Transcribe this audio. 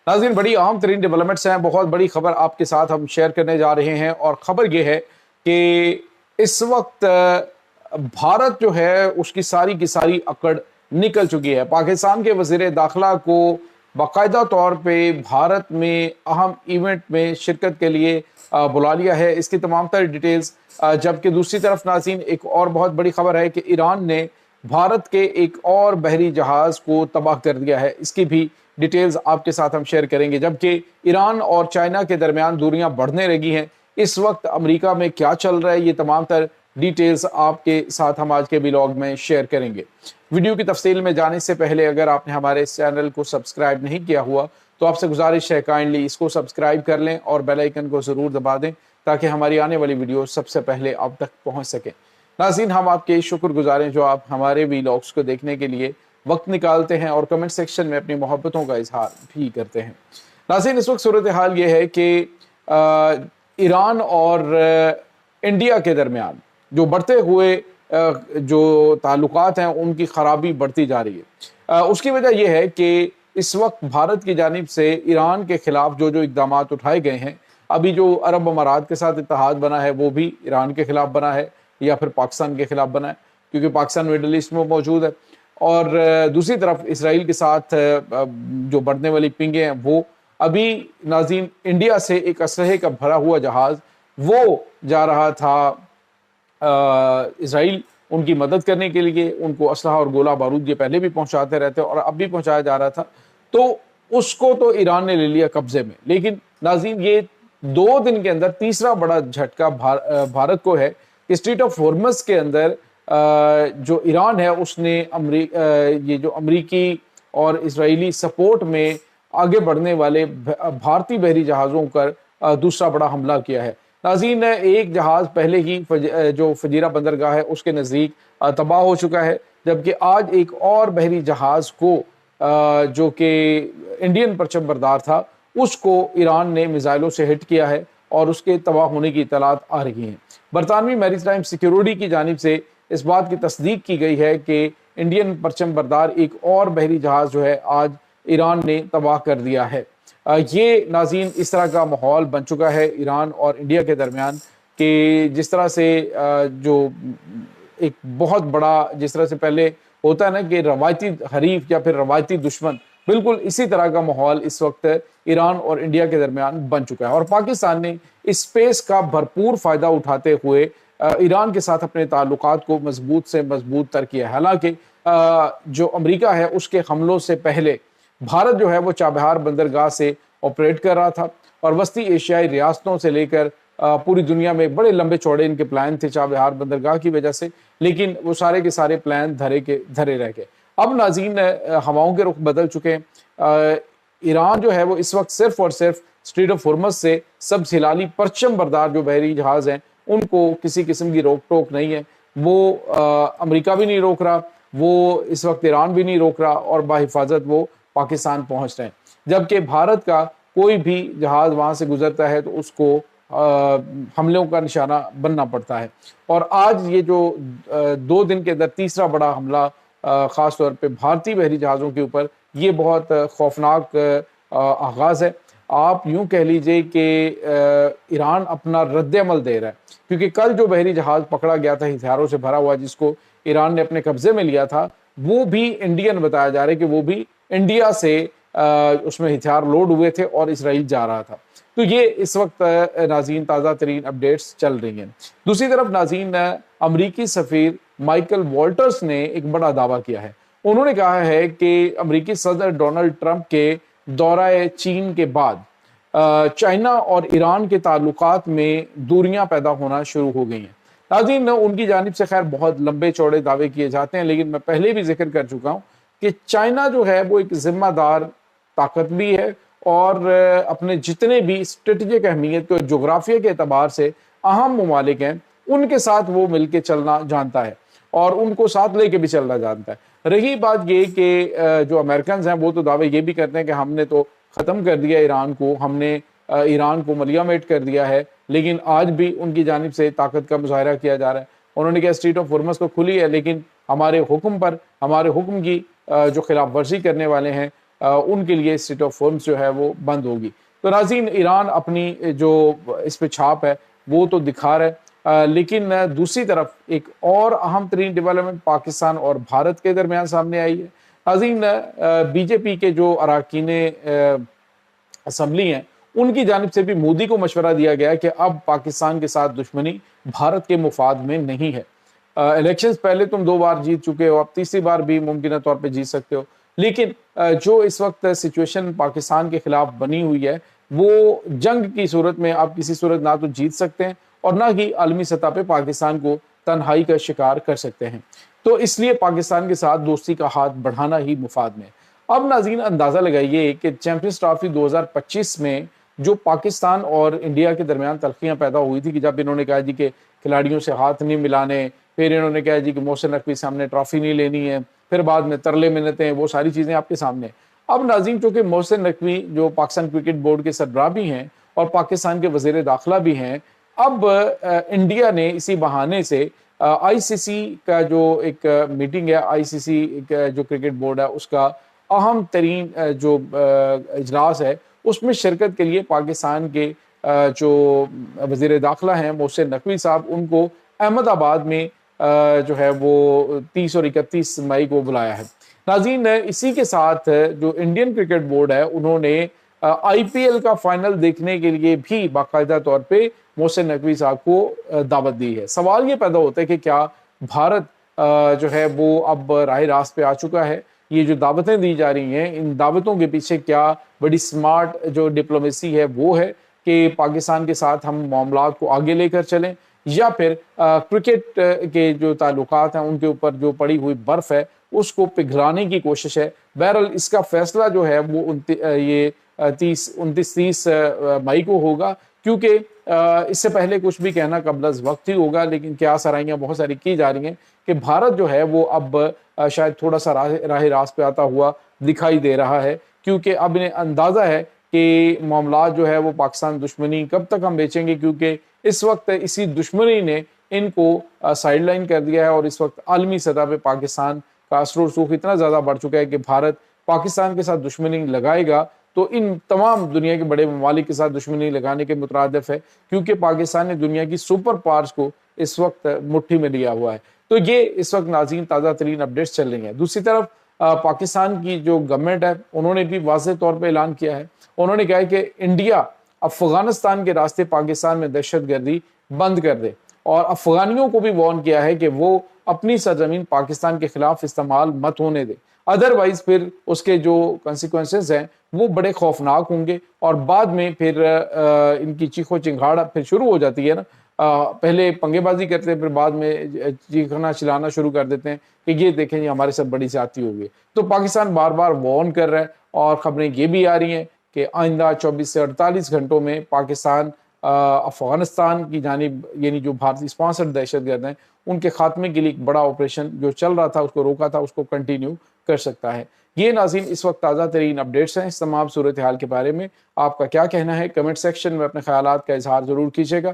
नाज़रीन, बड़ी अहम तरीन डेवलपमेंट्स हैं, बहुत बड़ी खबर आपके साथ हम शेयर करने जा रहे हैं। और ख़बर ये है कि इस वक्त भारत जो है उसकी सारी की सारी अकड़ निकल चुकी है। पाकिस्तान के वज़ीर दाखिला को बाकायदा तौर पे भारत में अहम इवेंट में शिरकत के लिए बुला लिया है। इसकी तमाम तर डिटेल्स, जबकि दूसरी तरफ नाज़रीन एक और बहुत बड़ी खबर है कि ईरान ने भारत के एक और बहरी जहाज को तबाह कर दिया है। इसकी भी डिटेल्स आपके साथ हम शेयर करेंगे। जबकि ईरान और चाइना के दरमियान दूरियां बढ़ने लगी हैं, इस वक्त अमेरिका में क्या चल रहा है, ये तमाम तर डिटेल्स आपके साथ हम आज के व्लॉग में शेयर करेंगे। वीडियो की तफसील में जाने से पहले अगर आपने हमारे इस चैनल को सब्सक्राइब नहीं किया हुआ तो आपसे गुजारिश है काइंडली इसको सब्सक्राइब कर लें और बेल आइकन को ज़रूर दबा दें ताकि हमारी आने वाली वीडियो सबसे पहले आप तक पहुंच सके। नाज़रीन, हम आपके शुक्रगुजार हैं जो आप हमारे वीलॉग्स को देखने के लिए वक्त निकालते हैं और कमेंट सेक्शन में अपनी मोहब्बतों का इजहार भी करते हैं। नाज़रीन, इस वक्त सूरत हाल ये है कि ईरान और इंडिया के दरमियान जो बढ़ते हुए जो ताल्लुकात हैं उनकी ख़राबी बढ़ती जा रही है। उसकी वजह यह है कि इस वक्त भारत की जानिब से ईरान के ख़िलाफ़ जो जो इक़दाम उठाए गए हैं, अभी जो अरब अमारात के साथ इत्तेहाद बना है वो भी ईरान के ख़िलाफ़ बना है या फिर पाकिस्तान के ख़िलाफ़ बना है, क्योंकि पाकिस्तान मिडल ईस्ट में मौजूद है। और दूसरी तरफ इसराइल के साथ जो बढ़ने वाली पिंगे हैं वो अभी नाज़रीन इंडिया से एक असलहे का भरा हुआ जहाज़ वो जा रहा था इसराइल उनकी मदद करने के लिए। उनको असलहा और गोला बारूद ये पहले भी पहुंचाते रहते और अब भी पहुंचाया जा रहा था, तो उसको तो ईरान ने ले लिया कब्जे में। लेकिन नाज़रीन, ये 2 दिन के अंदर तीसरा बड़ा झटका भारत को है कि स्ट्रेट ऑफ हॉर्मज़ के अंदर जो ईरान है उसने ये जो अमरीकी और इजरायली सपोर्ट में आगे बढ़ने वाले भारतीय बहरी जहाज़ों पर दूसरा बड़ा हमला किया है। नाज़रीन, एक जहाज़ पहले ही जो फजीरा बंदरगाह है उसके नज़दीक तबाह हो चुका है, जबकि आज एक और बहरी जहाज़ को जो कि इंडियन परचम बरदार था उसको ईरान ने मिसाइलों से हिट किया है और उसके तबाह होने की इतलात आ रही हैं। बरतानवी मैरीटाइम सिक्योरिटी की जानिब से इस बात की तस्दीक की गई है कि इंडियन परचम बरदार एक और बहरी जहाज़ जो है आज ईरान ने तबाह कर दिया है। ये नाज़रीन इस तरह का माहौल बन चुका है ईरान और इंडिया के दरमियान कि जिस तरह से जो एक बहुत बड़ा, जिस तरह से पहले होता है ना कि रवायती हरीफ या फिर रवायती दुश्मन, बिल्कुल इसी तरह का माहौल इस वक्त ईरान और इंडिया के दरमियान बन चुका है। और पाकिस्तान ने इस स्पेस का भरपूर फ़ायदा उठाते हुए ईरान के साथ अपने ताल्लुकात को मजबूत से मजबूत तर किया है। हालांकि जो अमेरिका है उसके हमलों से पहले भारत जो है वो चाबहार बंदरगाह से ऑपरेट कर रहा था और वस्ती एशियाई रियासतों से लेकर पूरी दुनिया में बड़े लंबे चौड़े इनके प्लान थे चाबहार बंदरगाह की वजह से, लेकिन वो सारे के सारे प्लान धरे रह गए। अब नाज़रीन, हवाओं के रुख बदल चुके हैं। ईरान जो है वो इस वक्त सिर्फ और सिर्फ स्ट्रेट ऑफ हॉर्मज़ से सब हिलाली परचम बरदार जो बहरी जहाज़ हैं उनको किसी किस्म की रोक टोक नहीं है। वो अमेरिका भी नहीं रोक रहा, वो इस वक्त ईरान भी नहीं रोक रहा और बाहिफाजत वो पाकिस्तान पहुंच रहे हैं। जबकि भारत का कोई भी जहाज़ वहाँ से गुजरता है तो उसको हमलों का निशाना बनना पड़ता है। और आज ये जो 2 दिन के अंदर तीसरा बड़ा हमला ख़ास तौर पे भारतीय बहरी जहाज़ों के ऊपर, ये बहुत खौफनाक आगाज़ है। आप यूँ कह लीजिए कि ईरान अपना रद्द-ए-अमल दे रहा है, क्योंकि कल जो बहरी जहाज़ पकड़ा गया था हथियारों से भरा हुआ जिसको ईरान ने अपने कब्जे में लिया था, वो भी इंडियन बताया जा रहा है कि वो भी इंडिया से उसमें हथियार लोड हुए थे और इसराइल जा रहा था। तो ये इस वक्त नाज़रीन ताज़ा तरीन अपडेट्स चल रही हैं। दूसरी तरफ नाज़रीन, अमरीकी सफ़ीर माइकल वॉल्टर्स ने एक बड़ा दावा किया है। उन्होंने कहा है कि अमरीकी सदर डोनाल्ड ट्रंप के दौरा चीन के बाद चाइना और ईरान के ताल्लुकात में दूरियां पैदा होना शुरू हो गई हैं। नाज़रीन, उनकी जानिब से खैर बहुत लंबे चौड़े दावे किए जाते हैं, लेकिन मैं पहले भी जिक्र कर चुका हूँ कि चाइना जो है वो एक जिम्मेदार ताकत भी है और अपने जितने भी स्ट्रेटजिक अहमियत को जोग्राफिया के एतबार से अहम ममालिक हैं उनके साथ वो मिलके चलना जानता है और उनको साथ लेके भी चलना जानता है। रही बात ये कि जो अमेरिकन हैं वो तो दावे ये भी करते हैं कि हमने तो ख़त्म कर दिया ईरान को, हमने ईरान को मलियामेट कर दिया है, लेकिन आज भी उनकी जानिब से ताकत का मुजाहरा किया जा रहा है। उन्होंने कहा स्ट्रेट ऑफ हॉर्मज़ तो खुली है, लेकिन हमारे हुक्म पर, हमारे हुक्म की जो खिलाफ वर्जी करने वाले हैं ان کے لیے اسٹیٹ آف فارمز جو ہے وہ بند ہوگی۔ تو ناظرین، ایران اپنی جو اس پہ چھاپ ہے وہ تو دکھا رہا ہے، لیکن دوسری طرف ایک اور اہم ترین ڈیولپمنٹ پاکستان اور بھارت کے درمیان سامنے آئی ہے۔ ناظرین، بی جے پی کے جو اراکین اسمبلی ہیں ان کی جانب سے بھی مودی کو مشورہ دیا گیا کہ اب پاکستان کے ساتھ دشمنی بھارت کے مفاد میں نہیں ہے۔ الیکشنز پہلے تم 2 بار جیت چکے ہو، اب تیسری بار بھی ممکنہ طور پہ جیت سکتے ہو، لیکن جو اس وقت سچویشن پاکستان کے خلاف بنی ہوئی ہے وہ جنگ کی صورت میں آپ کسی صورت نہ تو جیت سکتے ہیں اور نہ ہی عالمی سطح پہ پاکستان کو تنہائی کا شکار کر سکتے ہیں۔ تو اس لیے پاکستان کے ساتھ دوستی کا ہاتھ بڑھانا ہی مفاد میں ہے۔ اب ناظرین اندازہ لگائیے کہ چیمپئنز ٹرافی 2025 میں جو پاکستان اور انڈیا کے درمیان تلخیاں پیدا ہوئی تھی کہ جب انہوں نے کہا جی کہ کھلاڑیوں سے ہاتھ نہیں ملانے، پھر انہوں نے کہا جی کہ محسن نقوی سے ہم نے ٹرافی نہیں لینی ہے، پھر بعد میں ترلے منتیں، وہ ساری چیزیں آپ کے سامنے ہیں۔ اب ناظرین، چونکہ محسن نقوی جو پاکستان کرکٹ بورڈ کے سربراہ بھی ہیں اور پاکستان کے وزیر داخلہ بھی ہیں، اب انڈیا نے اسی بہانے سے آئی سی سی کا جو ایک میٹنگ ہے، آئی سی سی جو کرکٹ بورڈ ہے اس کا اہم ترین جو اجلاس ہے اس میں شرکت کے لیے پاکستان کے جو وزیر داخلہ ہیں محسن نقوی صاحب، ان کو احمد آباد میں جو ہے وہ 30 اور 31 مئی کو بلایا ہے۔ ناظرین، اسی کے ساتھ جو انڈین کرکٹ بورڈ ہے انہوں نے آئی پی ایل کا فائنل دیکھنے کے لیے بھی باقاعدہ طور پہ محسن نقوی صاحب کو دعوت دی ہے۔ سوال یہ پیدا ہوتا ہے کہ کیا بھارت جو ہے وہ اب راہ راست پہ آ چکا ہے؟ یہ جو دعوتیں دی جا رہی ہیں، ان دعوتوں کے پیچھے کیا بڑی سمارٹ جو ڈپلومیسی ہے وہ ہے کہ پاکستان کے ساتھ ہم معاملات کو آگے لے کر چلیں، یا پھر کرکٹ کے جو تعلقات ہیں ان کے اوپر جو پڑی ہوئی برف ہے اس کو پگھلانے کی کوشش ہے؟ بہرحال اس کا فیصلہ جو ہے وہ یہ 29-30 مئی کو ہوگا، کیونکہ اس سے پہلے کچھ بھی کہنا قبل از وقت ہی ہوگا، لیکن کیا سرائیاں بہت ساری کی جا رہی ہیں کہ بھارت جو ہے وہ اب شاید تھوڑا سا راہ راست پہ آتا ہوا دکھائی دے رہا ہے، کیونکہ اب انہیں اندازہ ہے کہ معاملات جو ہے وہ پاکستان دشمنی کب تک ہم بیچیں گے، کیونکہ اس وقت اسی دشمنی نے ان کو سائیڈ لائن کر دیا ہے اور اس وقت عالمی سطح پہ پاکستان کا اثر و رسوخ اتنا زیادہ بڑھ چکا ہے کہ بھارت پاکستان کے ساتھ دشمنی لگائے گا تو ان تمام دنیا کے بڑے ممالک کے ساتھ دشمنی لگانے کے مترادف ہے، کیونکہ پاکستان نے دنیا کی سپر پاورز کو اس وقت مٹھی میں لیا ہوا ہے۔ تو یہ اس وقت ناظرین تازہ ترین اپڈیٹس چل رہی ہیں۔ دوسری طرف پاکستان کی جو گورنمنٹ ہے انہوں نے بھی واضح طور پہ اعلان کیا ہے، انہوں نے کہا ہے کہ انڈیا افغانستان کے راستے پاکستان میں دہشت گردی بند کر دے، اور افغانیوں کو بھی وارن کیا ہے کہ وہ اپنی سرزمین پاکستان کے خلاف استعمال مت ہونے دے، ادروائز پھر اس کے جو کنسیکوینسز ہیں وہ بڑے خوفناک ہوں گے، اور بعد میں پھر ان کی چیخو چنگھاڑ پھر شروع ہو جاتی ہے نا، پہلے پنگے بازی کرتے ہیں پھر بعد میں چیخنا چلانا شروع کر دیتے ہیں کہ یہ دیکھیں یہ ہمارے ساتھ بڑی زیادتی ہو گئی۔ تو پاکستان بار بار وارن کر رہا ہے، اور خبریں یہ بھی آ رہی ہیں کہ آئندہ 24 سے 48 گھنٹوں میں پاکستان افغانستان کی جانب، یعنی جو بھارتی اسپانسرڈ دہشت گرد ہیں ان کے خاتمے کے لیے ایک بڑا آپریشن جو چل رہا تھا اس کو روکا تھا، اس کو کنٹینیو کر سکتا ہے۔ یہ ناظرین اس وقت تازہ ترین اپڈیٹس ہیں اس تمام صورتحال کے بارے میں۔ آپ کا کیا کہنا ہے؟ کمنٹ سیکشن میں اپنے خیالات کا اظہار ضرور کیجیے گا۔